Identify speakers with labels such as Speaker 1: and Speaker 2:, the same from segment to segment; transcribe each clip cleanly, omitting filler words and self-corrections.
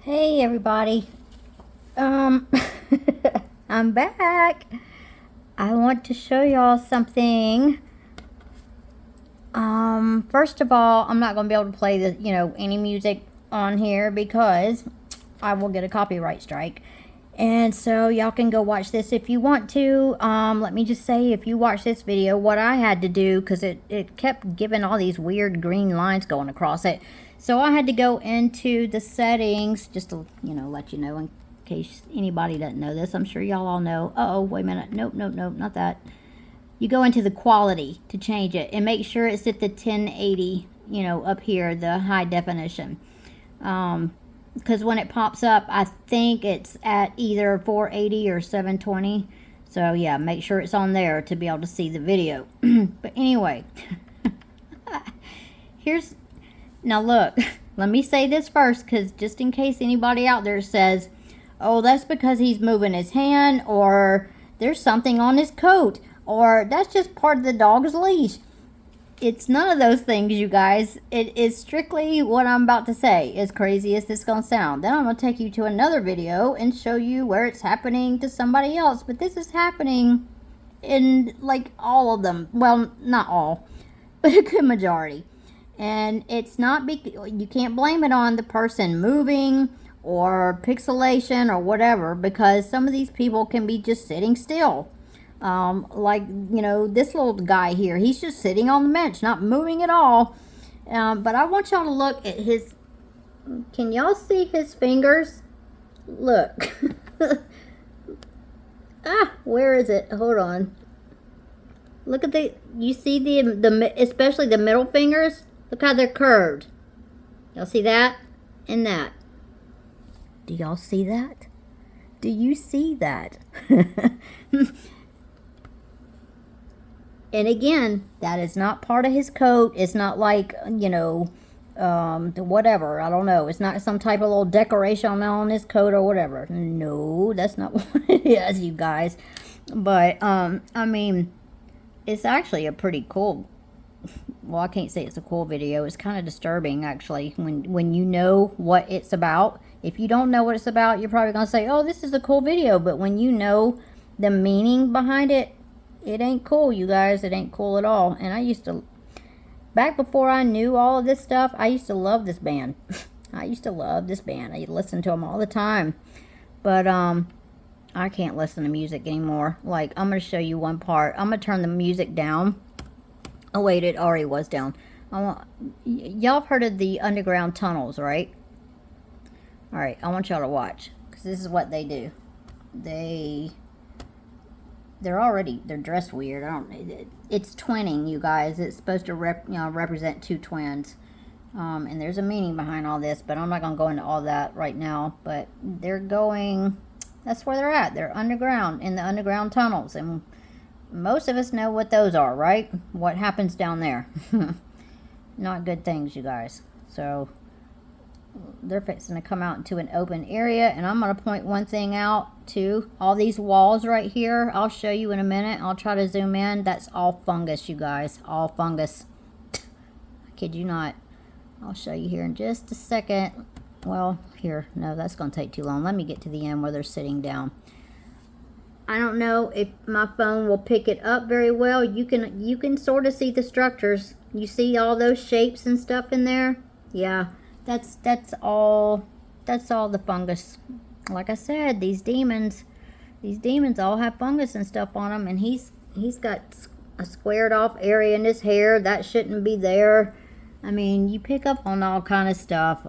Speaker 1: Hey everybody. Um I'm back. I want to show y'all something. First of all, I'm not going to be able to play any music on here because I will get a copyright strike. And so y'all can go watch this if you want to. Let me just say, if you watch this video, what I had to do, because it kept giving all these weird green lines going across it. So I had to go into the settings just to, let you know in case anybody doesn't know this. I'm sure y'all all know. Uh-oh, wait a minute. Nope, not that. You go into the quality to change it and make sure it's at the 1080, up here, the high definition. Because when it pops up, I think it's at either 480 or 720. So yeah, make sure it's on there to be able to see the video. But anyway, now look, let me say this first, because just in case anybody out there says, oh, that's because he's moving his hand, or there's something on his coat, or that's just part of the dog's leash. It's none of those things, you guys. It is strictly what I'm about to say, as crazy as this is going to sound. Then I'm going to take you to another video and show you where it's happening to somebody else. But this is happening in, like, all of them. Well, not all, but a good majority. And it's not, you can't blame it on the person moving or pixelation or whatever, because some of these people can be just sitting still. Like, this little guy here, he's just sitting on the bench, not moving at all. But I want y'all to look at his, can y'all see his fingers? Look. Where is it? Hold on. Look at you see the especially the middle fingers? Look how they're curved. Y'all see that? And that. Do y'all see that? Do you see that? And again, that is not part of his coat. It's not like, whatever. I don't know. It's not some type of little decoration on his coat or whatever. No, that's not what it is, you guys. But, I mean, it's actually a pretty cool, well, I can't say it's a cool video. It's kind of disturbing, actually, when you know what it's about. If you don't know what it's about, you're probably going to say, oh, this is a cool video. But when you know the meaning behind it, it ain't cool, you guys. It ain't cool at all. And I used to, back before I knew all of this stuff, I used to love this band. I used to love this band. I listened to them all the time. But, I can't listen to music anymore. Like, I'm going to show you one part. I'm going to turn the music down. Oh, wait, it already was down. Y'all have heard of the underground tunnels, right? Alright, I want y'all to watch. Because this is what they do. They're dressed weird. It's twinning, you guys. It's supposed to represent two twins. And there's a meaning behind all this, but I'm not going to go into all that right now. But that's where they're at. They're underground, in the underground tunnels. And most of us know what those are, right? What happens down there. Not good things, you guys. So they're fixing to come out into an open area, and I'm going to point one thing out too. All these walls right here, I'll show you in a minute. I'll try to zoom in. That's all fungus, you guys. All fungus. I kid you not. I'll show you here in just a second. Well, here. No, that's going to take too long. Let me get to the end where they're sitting down. I don't know if my phone will pick it up very well. You can sort of see the structures. You see all those shapes and stuff in there? Yeah. That's all the fungus. Like I said, these demons all have fungus and stuff on them, and he's got a squared off area in his hair that shouldn't be there. I mean, you pick up on all kind of stuff.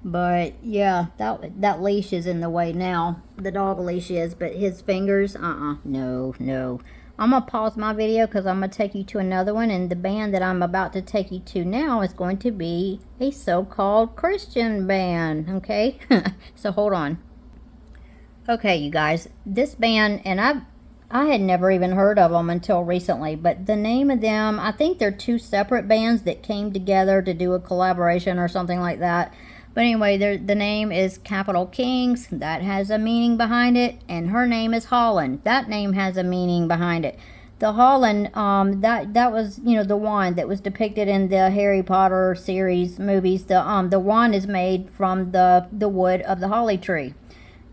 Speaker 1: But yeah, that leash is in the way now. The dog leash is, but his fingers, no. I'm going to pause my video because I'm going to take you to another one. And the band that I'm about to take you to now is going to be a so-called Christian band. Okay? So hold on. Okay, you guys. This band, and I had never even heard of them until recently. But the name of them, I think they're two separate bands that came together to do a collaboration or something like that. But anyway, the name is Capital Kings. That has a meaning behind it. And her name is Holland. That name has a meaning behind it. the Holland, that was, you know, the wand that was depicted in the Harry Potter series movies. The wand is made from the wood of the holly tree.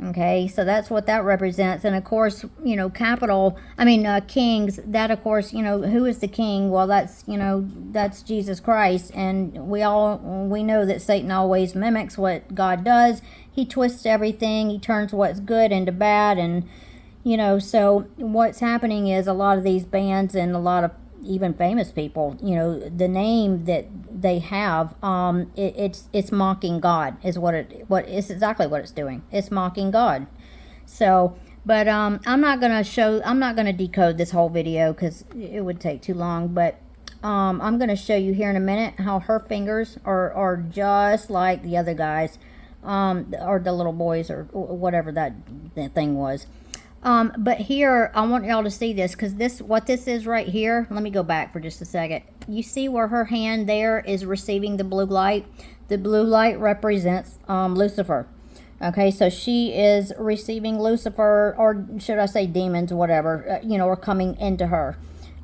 Speaker 1: Okay, so that's what that represents. And of course, you know, kings, that of course, you know, who is the king? Well, that's, you know, that's Jesus Christ. And we know that Satan always mimics what God does. He twists everything. He turns what's good into bad. And, you know, so what's happening is a lot of these bands and a lot of even famous people, you know, the name that they have, it's mocking God is it's exactly what it's doing. It's mocking God. So, but I'm not gonna decode this whole video because it would take too long. But I'm gonna show you here in a minute how her fingers are just like the other guys, or the little boys, or whatever that thing was. But here, I want y'all to see this, because what this is right here, let me go back for just a second. You see where her hand there is receiving the blue light? The blue light represents Lucifer. Okay, so she is receiving Lucifer, or should I say demons, whatever, you know, are coming into her.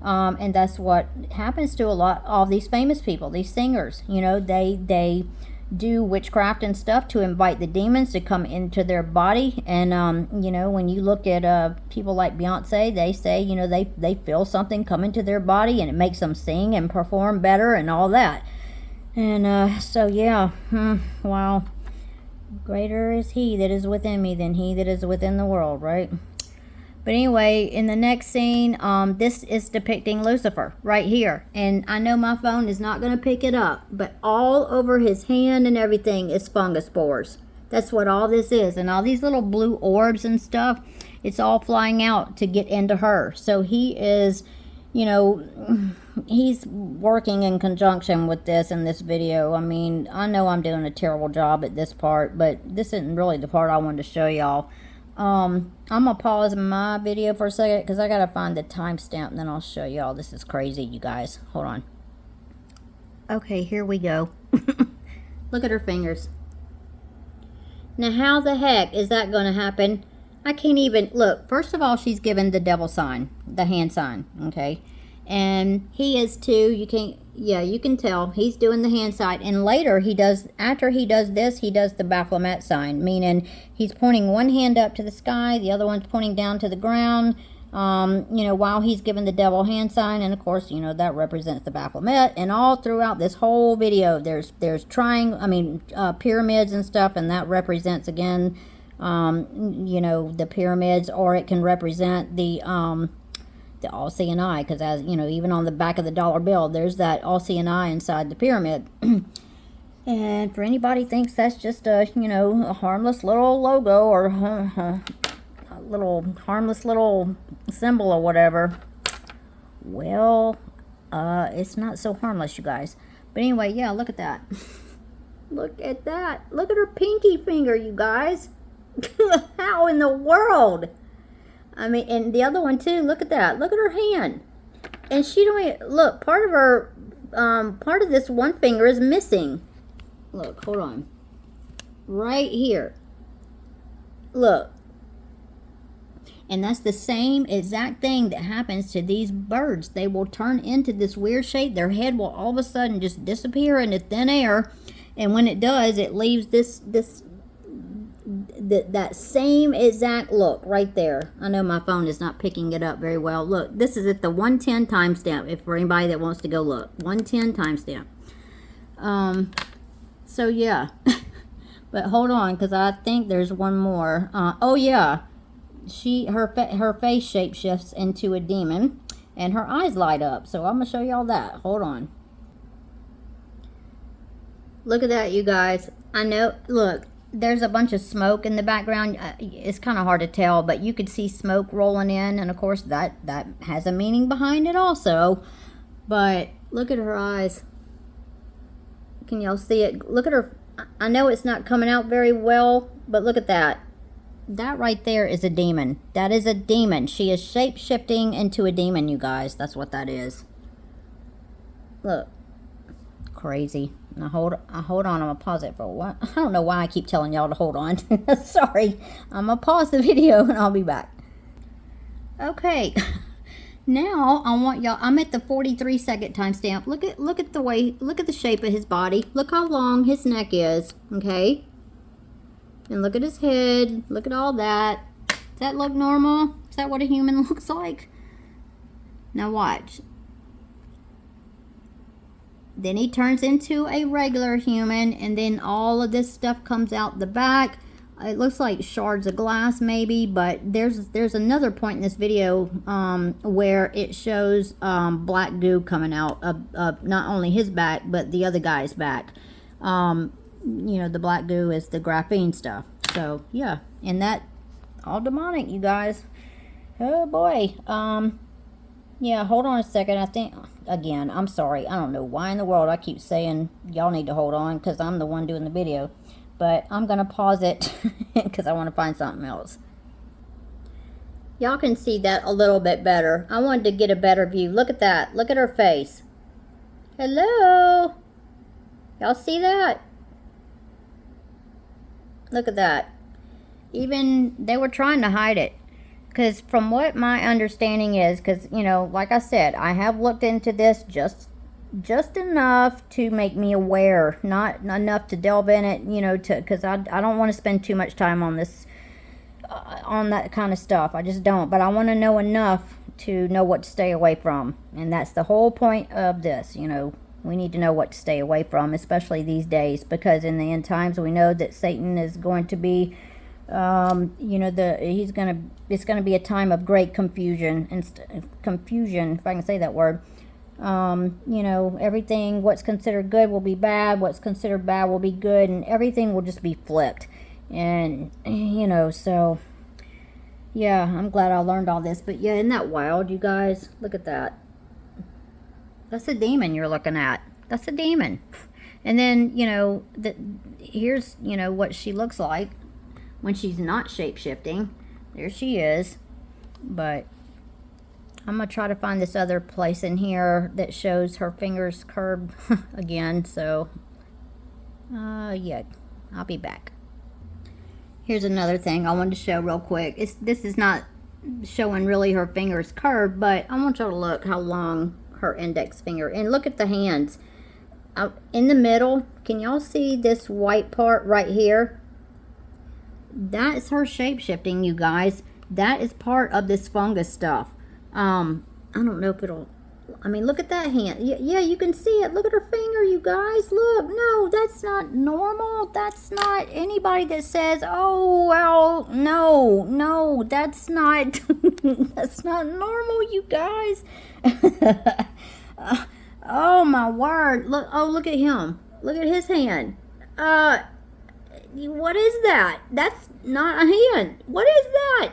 Speaker 1: And that's what happens to all these famous people, these singers. You know, they do witchcraft and stuff to invite the demons to come into their body. And you know, when you look at people like Beyonce, they say, you know, they feel something come into their body and it makes them sing and perform better and all that. And so yeah, wow, greater is he that is within me than he that is within the world, right? But anyway, in the next scene, this is depicting Lucifer right here. And I know my phone is not going to pick it up, but all over his hand and everything is fungus spores. That's what all this is. And all these little blue orbs and stuff, it's all flying out to get into her. So he is, you know, he's working in conjunction with this in this video. I mean, I know I'm doing a terrible job at this part, but this isn't really the part I wanted to show y'all. I'm gonna pause my video for a second because I gotta find the timestamp and then I'll show y'all. This is crazy, you guys. Hold on. Okay, here we go. Look at her fingers. Now, how the heck is that gonna happen? I can't even look. First of all, she's given the devil sign, the hand sign, okay? And he is too. You can tell he's doing the hand sign. And later after he does this, he does the Baphomet sign, meaning he's pointing one hand up to the sky, the other one's pointing down to the ground, you know, while he's giving the devil hand sign. And of course, you know, that represents the Baphomet. And all throughout this whole video, there's pyramids and stuff, and that represents again, you know, the pyramids, or it can represent the all-seeing eye, because, as you know, even on the back of the dollar bill, there's that all-seeing eye inside the pyramid. And for anybody thinks that's just a, you know, a harmless little logo, or a little harmless little symbol or whatever, well, it's not so harmless, you guys. But anyway, yeah, look at that. Look at that. Look at her pinky finger, you guys. How in the world? I mean, and the other one too. Look at that. Look at her hand. And she don't even, look, part of her, part of this one finger is missing. Look, hold on. Right here. Look. And that's the same exact thing that happens to these birds. They will turn into this weird shape. Their head will all of a sudden just disappear into thin air. And when it does, it leaves that same exact look right there. I know my phone is not picking it up very well. Look, this is at the 110 timestamp, if for anybody that wants to go look. 110 timestamp. So yeah. But hold on, because I think there's one more. Oh yeah. Her face shape shifts into a demon, and her eyes light up. So I'm going to show y'all that. Hold on. Look at that, you guys. I know, look. There's a bunch of smoke in the background. It's kind of hard to tell, but you could see smoke rolling in, and of course that has a meaning behind it also. But look at her eyes. Can y'all see it? Look at her. I know it's not coming out very well, but look at that. That right there is a demon. That is a demon. She is shape-shifting into a demon, you guys. That's what that is. Look. Crazy. Now hold on, I'm gonna pause it for a while. I don't know why I keep telling y'all to hold on. Sorry. I'm gonna pause the video and I'll be back. Okay. Now I want y'all, I'm at the 43-second timestamp. Look at the way, look at the shape of his body. Look how long his neck is, okay? And look at his head. Look at all that. Does that look normal? Is that what a human looks like? Now watch. Then he turns into a regular human, and then all of this stuff comes out the back. It looks like shards of glass maybe, but there's another point in this video where it shows black goo coming out of not only his back, but the other guy's back. You know, the black goo is the graphene stuff. So yeah, and that all demonic, you guys. Oh boy. Yeah, hold on a second. I think, again, I'm sorry. I don't know why in the world I keep saying y'all need to hold on, because I'm the one doing the video. But I'm going to pause it because I want to find something else. Y'all can see that a little bit better. I wanted to get a better view. Look at that. Look at her face. Hello? Y'all see that? Look at that. Even they were trying to hide it. Because from what my understanding is, because, you know, like I said, I have looked into this just enough to make me aware, not enough to delve in it, you know, because I don't want to spend too much time on this, on that kind of stuff. I just don't. But I want to know enough to know what to stay away from. And that's the whole point of this, you know. We need to know what to stay away from, especially these days, because in the end times we know that Satan is going to be, you know, it's gonna be a time of great confusion and confusion, if I can say that word. You know, everything, what's considered good will be bad, what's considered bad will be good, and everything will just be flipped. And you know, so yeah, I'm glad I learned all this. But yeah, isn't that wild, you guys? Look at that. That's a demon you're looking at. That's a demon. And then, you know, here's, you know, what she looks like when she's not shape-shifting. There she is. But I'm going to try to find this other place in here that shows her fingers curved again. So, yeah, I'll be back. Here's another thing I wanted to show real quick. This is not showing really her fingers curved, but I want y'all to look how long her index finger. And look at the hands. In the middle, can y'all see this white part right here? That's her shape-shifting, you guys. That is part of this fungus stuff. I don't know if it'll, I mean, look at that hand. Yeah, you can see it. Look at her finger, you guys. Look, no, that's not normal. That's not anybody that says, oh, well, no, that's not, that's not normal, you guys. Oh, my word. Look, oh, look at him. Look at his hand. What is that? That's not a hand. What is that?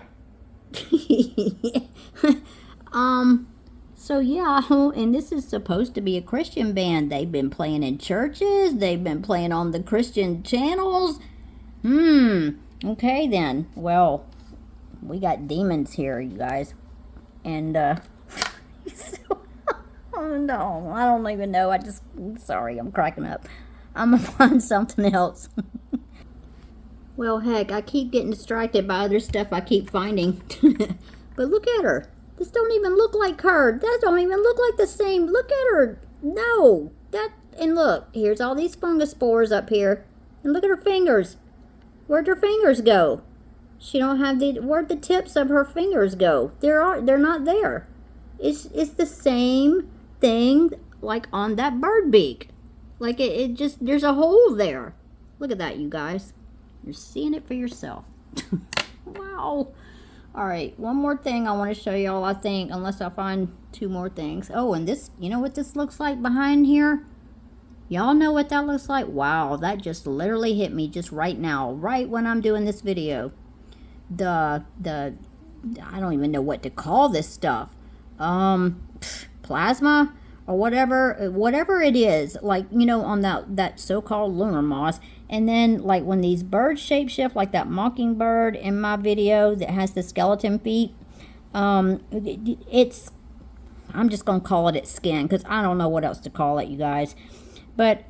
Speaker 1: So yeah, and this is supposed to be a Christian band. They've been playing in churches. They've been playing on the Christian channels. Okay then. Well, we got demons here, you guys. And, oh no, I don't even know. Sorry, I'm cracking up. I'm gonna find something else. Well, heck, I keep getting distracted by other stuff I keep finding. But look at her. This don't even look like her. That don't even look like the same. Look at her. No. And look, here's all these fungus spores up here. And look at her fingers. Where'd her fingers go? She don't have where'd the tips of her fingers go? They're not there. It's the same thing like on that bird beak. Like it just, there's a hole there. Look at that, you guys. You're seeing it for yourself. Wow. Alright, one more thing I want to show y'all, I think, unless I find two more things. Oh, and this, you know what this looks like behind here? Y'all know what that looks like? Wow, that just literally hit me just right now, right when I'm doing this video. I don't even know what to call this stuff. Plasma or whatever it is, like, you know, on that so-called lunar moss. And then, like, when these birds shapeshift, like that mockingbird in my video that has the skeleton feet, I'm just going to call it its skin, because I don't know what else to call it, you guys. But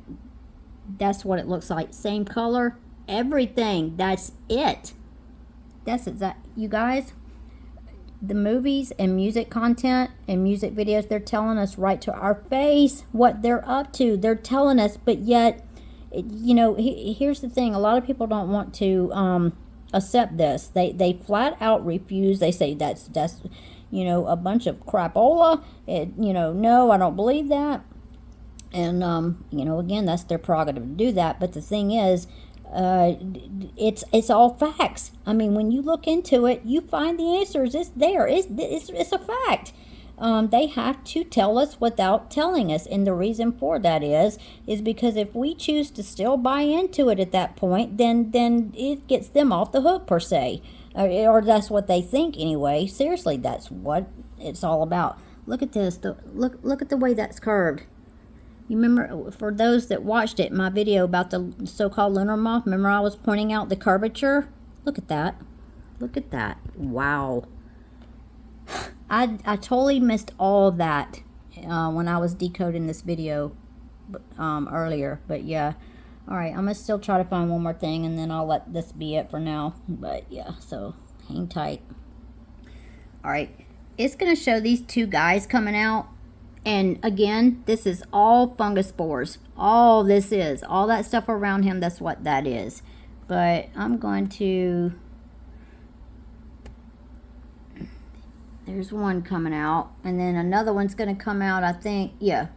Speaker 1: that's what it looks like. Same color, everything. That's it. That's exact, you guys. the movies and music content and music videos, they're telling us right to our face what they're up to. They're telling us, but yet, you know, here's the thing. A lot of people don't want to accept this. They flat out refuse. They say that's you know, a bunch of crapola. You know, no, I don't believe that. And you know, again, that's their prerogative to do that. But the thing is, it's all facts. I mean, when you look into it, you find the answers. It's there. It's a fact. They have to tell us without telling us, and the reason for that is because if we choose to still buy into it at that point, then it gets them off the hook per se, or that's what they think anyway. Seriously, that's what it's all about. Look at this. Look at the way that's curved. You remember, for those that watched it, my video about the so-called lunar moth, remember I was pointing out the curvature? Look at that. Look at that. Wow. I totally missed all that when I was decoding this video earlier. But yeah. Alright, I'm going to still try to find one more thing, and then I'll let this be it for now. But yeah, so hang tight. Alright, it's going to show these two guys coming out. And again, this is all fungus spores. All this is. All that stuff around him, that's what that is. But I'm going to... There's one coming out. And then another one's going to come out, I think. Yeah.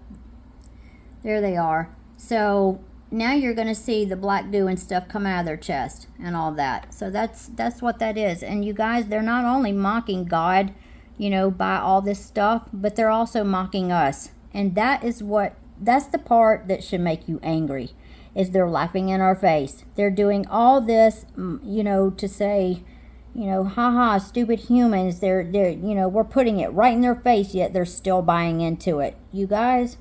Speaker 1: There they are. So now you're going to see the black dew and stuff come out of their chest and all that. So that's what that is. And you guys, they're not only mocking God, you know, by all this stuff, but they're also mocking us. And that's the part that should make you angry, is they're laughing in our face. They're doing all this, you know, to say, you know, haha, stupid humans. They're, you know, we're putting it right in their face, yet they're still buying into it. You guys,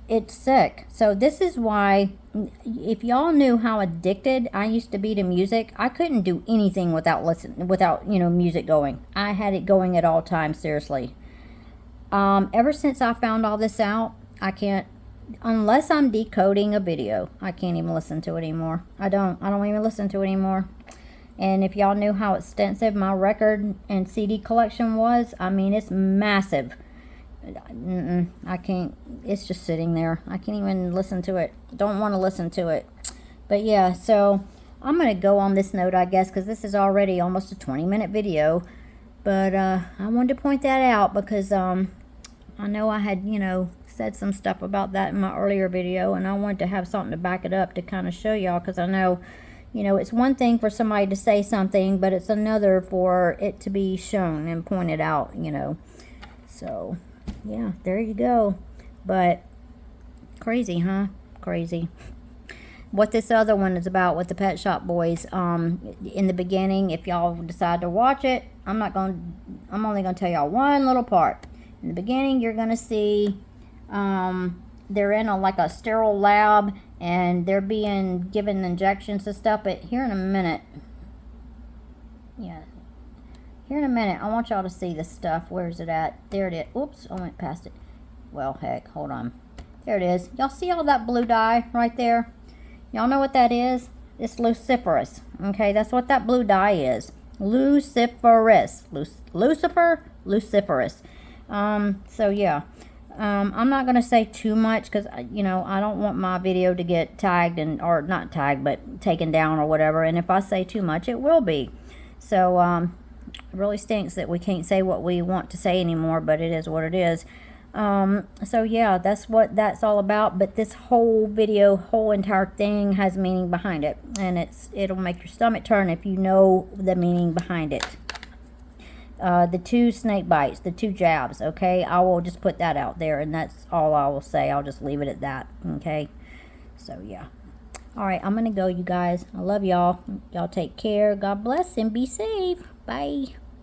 Speaker 1: it's sick. So this is why, if y'all knew how addicted I used to be to music, I couldn't do anything without you know, music going. I had it going at all times, seriously. Ever since I found all this out, I can't, unless I'm decoding a video, I can't even listen to it anymore. I don't even listen to it anymore. And if y'all knew how extensive my record and CD collection was, I mean, it's massive. I can't, it's just sitting there. I can't even listen to it. Don't want to listen to it. But yeah, so I'm going to go on this note, I guess, because this is already almost a 20-minute video. But I wanted to point that out because I know I had, you know, said some stuff about that in my earlier video, and I wanted to have something to back it up to kind of show y'all, because I know, you know, it's one thing for somebody to say something, but it's another for it to be shown and pointed out, you know. So yeah, there you go. But crazy, huh? Crazy. What this other one is about with the Pet Shop Boys, in the beginning, if y'all decide to watch it, I'm only gonna tell y'all one little part. In the beginning, you're gonna see they're in like a sterile lab, and they're being given injections and stuff. But here in a minute, yeah, here in a minute, I want y'all to see this stuff. Where is it at? There it is. Oops, I went past it. Well, heck, hold on. There it is. Y'all see all that blue dye right there? Y'all know what that is? It's luciferous. Okay, that's what that blue dye is. Luciferous. Luciferous. So yeah. I'm not going to say too much because, you know, I don't want my video to get tagged or not tagged, but taken down or whatever. And if I say too much, it will be. So, it really stinks that we can't say what we want to say anymore, but it is what it is. So yeah, that's what that's all about. But this whole video, whole entire thing has meaning behind it. And it'll make your stomach turn if you know the meaning behind it. The 2 snake bites, the 2 jabs, okay? I will just put that out there, and that's all I will say. I'll just leave it at that, okay? So, yeah. All right, I'm going to go, you guys. I love y'all. Y'all take care. God bless and be safe. Bye.